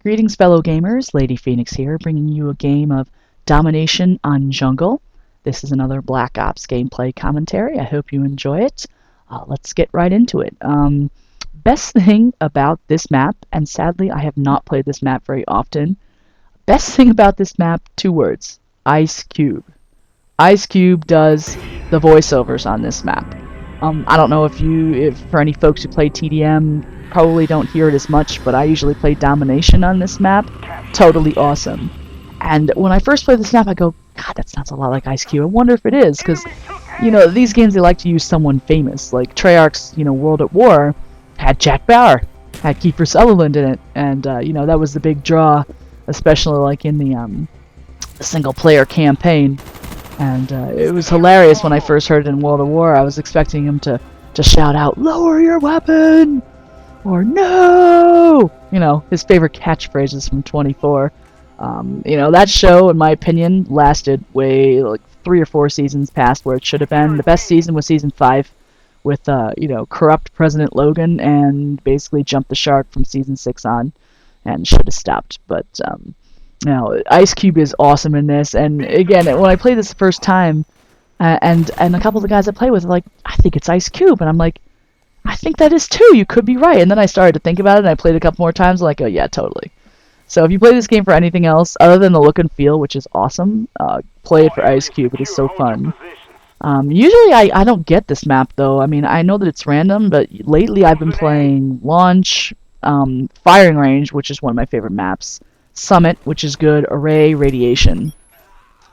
Greetings, fellow gamers. Lady Phoenix here, bringing you a game of Domination on Jungle. This is another Black Ops gameplay commentary. I hope you enjoy it. Let's get right into it. Best thing about this map, and sadly I have not played this map very often. Best thing about this map, two words: Ice Cube. Ice Cube does the voiceovers on this map. I don't know if for any folks who play TDM, probably don't hear it as much, but I usually play Domination on this map. Totally awesome. And when I first played this map, I go, God, that sounds a lot like Ice Cube. I wonder if it is, because, these games, they like to use someone famous. Like Treyarch's, World at War had Jack Bauer, had Kiefer Sutherland in it, and, that was the big draw, especially like in the single-player campaign. And it was hilarious when I first heard it in World of War. I was expecting him to shout out, "Lower your weapon!" or "No!" His favorite catchphrases from 24. That show, in my opinion, lasted way, like 3 or 4 seasons past where it should have been. The best season was season 5 with, corrupt President Logan, and basically jumped the shark from season 6 on and should have stopped. But, Ice Cube is awesome in this, and again, when I played this the first time, and a couple of the guys I play with are like, I think it's Ice Cube, and I'm like, I think that is too, you could be right, and then I started to think about it, and I played it a couple more times, like, oh yeah, totally. So if you play this game for anything else, other than the look and feel, which is awesome, play it for Ice Cube, it is so fun. Usually I don't get this map, though. I mean, I know that it's random, but lately I've been playing Launch, Firing Range, which is one of my favorite maps, Summit, which is good, Array, Radiation.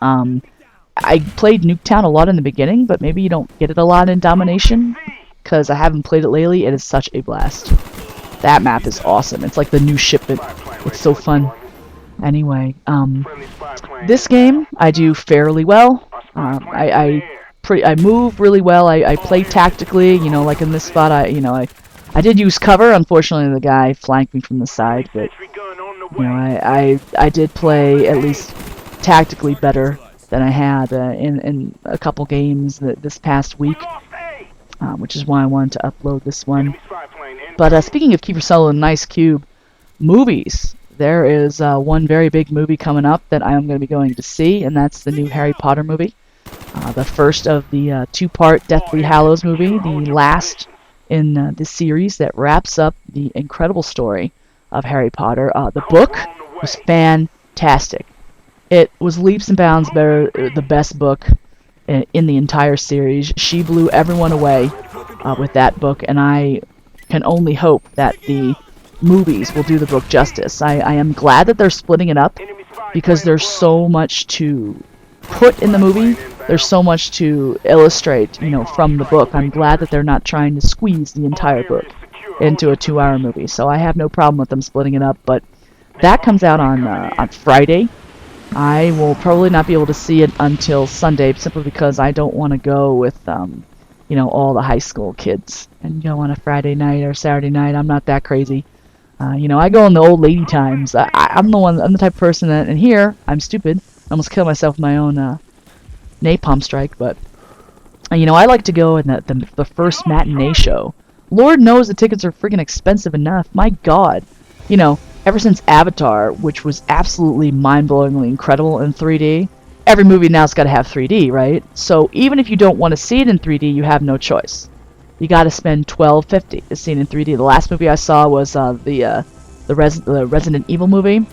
I played Nuketown a lot in the beginning, but maybe you don't get it a lot in Domination, because I haven't played it lately. It is such a blast. That map is awesome. It's like the new shipment. It's so fun. Anyway, this game I do fairly well. I move really well. I play tactically. Like in this spot, I did use cover. Unfortunately, the guy flanked me from the side, but I did play at least tactically better than I had in a couple games this past week, which is why I wanted to upload this one. But speaking of Kiefer Sutherland and Ice Cube, movies, there is one very big movie coming up that I am going to be going to see, and that's the new Harry Potter movie. The first of the 2-part Deathly Hallows movie, the last in the series that wraps up the incredible story of Harry Potter. The book was fantastic. It was leaps and bounds better, the best book in the entire series. She blew everyone away with that book, and I can only hope that the movies will do the book justice. I am glad that they're splitting it up, because there's so much to put in the movie. There's so much to illustrate, from the book. I'm glad that they're not trying to squeeze the entire book into a 2-hour movie. So I have no problem with them splitting it up. But that comes out on Friday. I will probably not be able to see it until Sunday, simply because I don't want to go with, all the high school kids and go on a Friday night or Saturday night. I'm not that crazy. I go in the old lady times. I'm the type of person that, and here, I'm stupid. I almost killed myself with my own napalm strike, but, I like to go in the first matinee show. Lord knows the tickets are freaking expensive enough. My God. Ever since Avatar, which was absolutely mind-blowingly incredible in 3D, every movie now's got to have 3D, right? So even if you don't want to see it in 3D, you have no choice. You got to spend $12.50 to see it in 3D. The last movie I saw was the Resident Evil movie,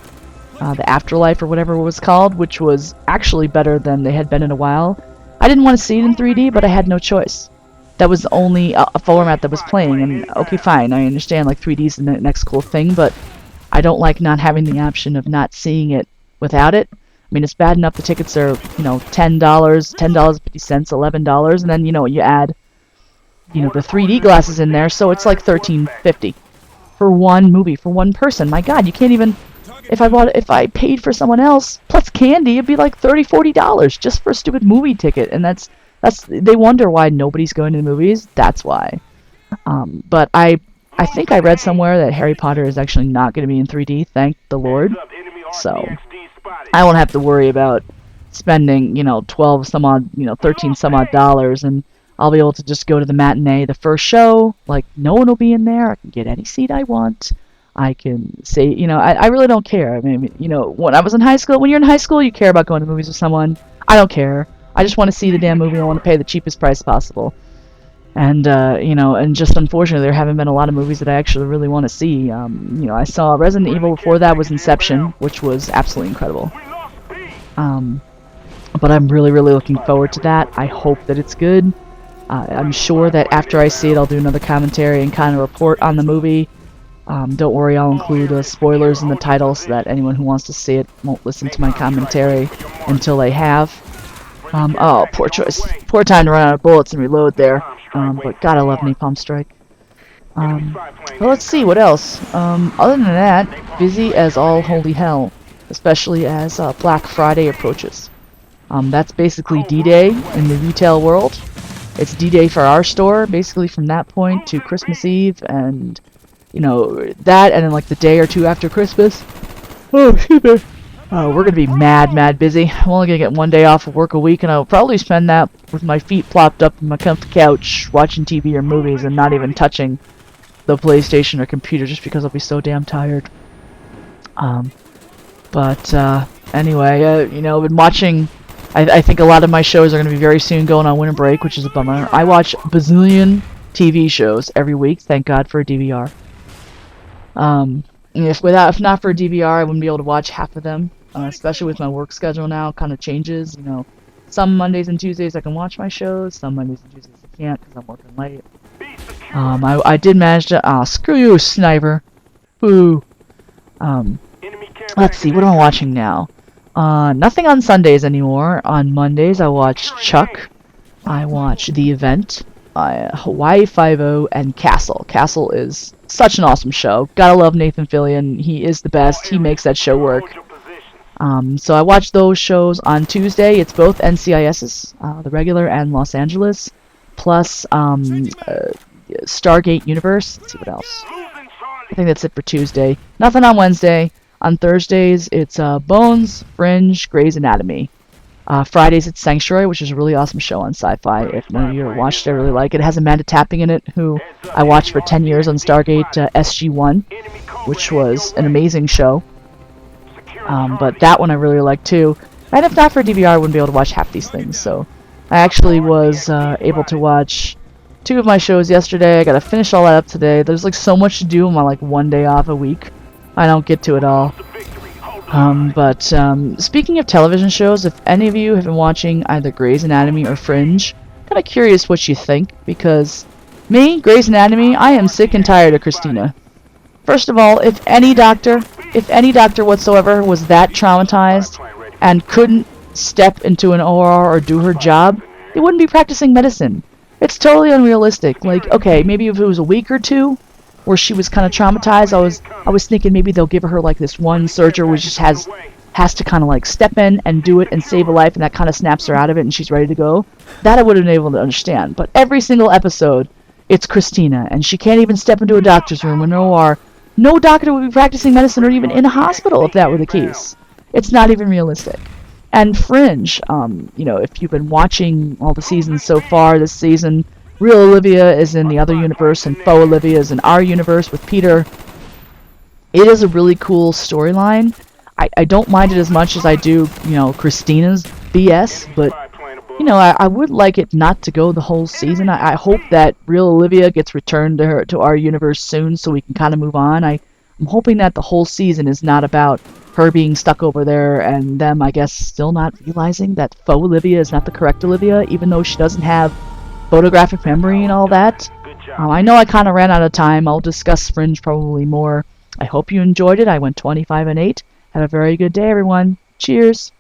the Afterlife or whatever it was called, which was actually better than they had been in a while. I didn't want to see it in 3D, but I had no choice. That was the only a format that was playing, and okay, fine, I understand, like 3D is the next cool thing, but I don't like not having the option of not seeing it without it. I mean, it's bad enough the tickets are, $10, $10.50, $11, and then, you add, the 3D glasses in there, so it's like $13.50 for one movie, for one person. My God, you can't even, if I paid for someone else, plus candy, it'd be like $30, $40 just for a stupid movie ticket, and that's, they wonder why nobody's going to the movies. That's why. But I think I read somewhere that Harry Potter is actually not going to be in 3D, thank the Lord. So I won't have to worry about spending, 12 some odd, 13 some odd dollars, and I'll be able to just go to the matinee, the first show, like no one will be in there. I can get any seat I want. I can say, I really don't care. I mean, when I was in high school, when you're in high school, you care about going to movies with someone. I don't care. I just want to see the damn movie. I want to pay the cheapest price possible. And, and just unfortunately, there haven't been a lot of movies that I actually really want to see. I saw Resident Evil before that was Inception, which was absolutely incredible. But I'm really, really looking forward to that. I hope that it's good. I'm sure that after I see it, I'll do another commentary and kind of report on the movie. Don't worry, I'll include spoilers in the title so that anyone who wants to see it won't listen to my commentary until they have. Oh, poor choice. Poor time to run out of bullets and reload there. But God, I love Napalm Strike. Well, let's see, what else? Other than that, busy as all holy hell, especially as Black Friday approaches. That's basically D-Day in the retail world. It's D-Day for our store, basically from that point to Christmas Eve, and, that, and then like the day or two after Christmas. Oh, excuse me. We're gonna be mad busy. I'm only gonna get one day off of work a week, and I'll probably spend that with my feet plopped up on my comfy couch, watching TV or movies, and not even touching the PlayStation or computer, just because I'll be so damn tired. Anyway, I've been watching. I think a lot of my shows are going to be very soon going on winter break, which is a bummer. I watch bazillion TV shows every week. Thank God for a DVR. If not for a DVR, I wouldn't be able to watch half of them. Especially with my work schedule now, kind of changes. Some Mondays and Tuesdays I can watch my shows. Some Mondays and Tuesdays I can't because I'm working late. I did manage to. Screw you, sniper. Boo. Let's see. What am I watching now? Nothing on Sundays anymore. On Mondays, I watch Chuck. I watch The Event, Hawaii Five-0, and Castle. Castle is such an awesome show. Gotta love Nathan Fillion. He is the best. He makes that show work. So I watch those shows on Tuesday. It's both NCIS's, the regular and Los Angeles, plus Stargate Universe. Let's see what else. I think that's it for Tuesday. Nothing on Wednesday. On Thursdays, it's Bones, Fringe, Grey's Anatomy. Fridays, it's Sanctuary, which is a really awesome show on Sci-Fi. If none of you have watched it, I really like it. It has Amanda Tapping in it, who I watched for 10 years on Stargate SG-1, which was an amazing show. But that one I really like too. And if not for DVR, I wouldn't be able to watch half these things. So I actually was able to watch 2 of my shows yesterday. I gotta finish all that up today. There's like so much to do on my like one day off a week. I don't get to it all. Speaking of television shows, if any of you have been watching either Grey's Anatomy or Fringe, kind of curious what you think, because me, Grey's Anatomy, I am sick and tired of Christina. First of all, if any doctor whatsoever was that traumatized and couldn't step into an OR or do her job, they wouldn't be practicing medicine. It's totally unrealistic. Like, okay, maybe if it was a week or two where she was kind of traumatized, I was thinking maybe they'll give her like this one surgery which just has to kind of like step in and do it and save a life, and that kind of snaps her out of it and she's ready to go. That I would have been able to understand. But every single episode, it's Christina, and she can't even step into a doctor's room or an OR. No doctor would be practicing medicine or even in a hospital if that were the case. It's not even realistic. And Fringe, if you've been watching all the seasons so far this season, Real Olivia is in the other universe, and Faux Olivia is in our universe with Peter. It is a really cool storyline. I don't mind it as much as I do, Christina's BS, but, I would like it not to go the whole season. I hope that Real Olivia gets returned to our universe soon so we can kind of move on. I'm hoping that the whole season is not about her being stuck over there and them, I guess, still not realizing that Faux Olivia is not the correct Olivia, even though she doesn't have photographic memory and all that. I know I kind of ran out of time. I'll discuss Fringe probably more. I hope you enjoyed it. I went 25-8. Have a very good day, everyone. Cheers.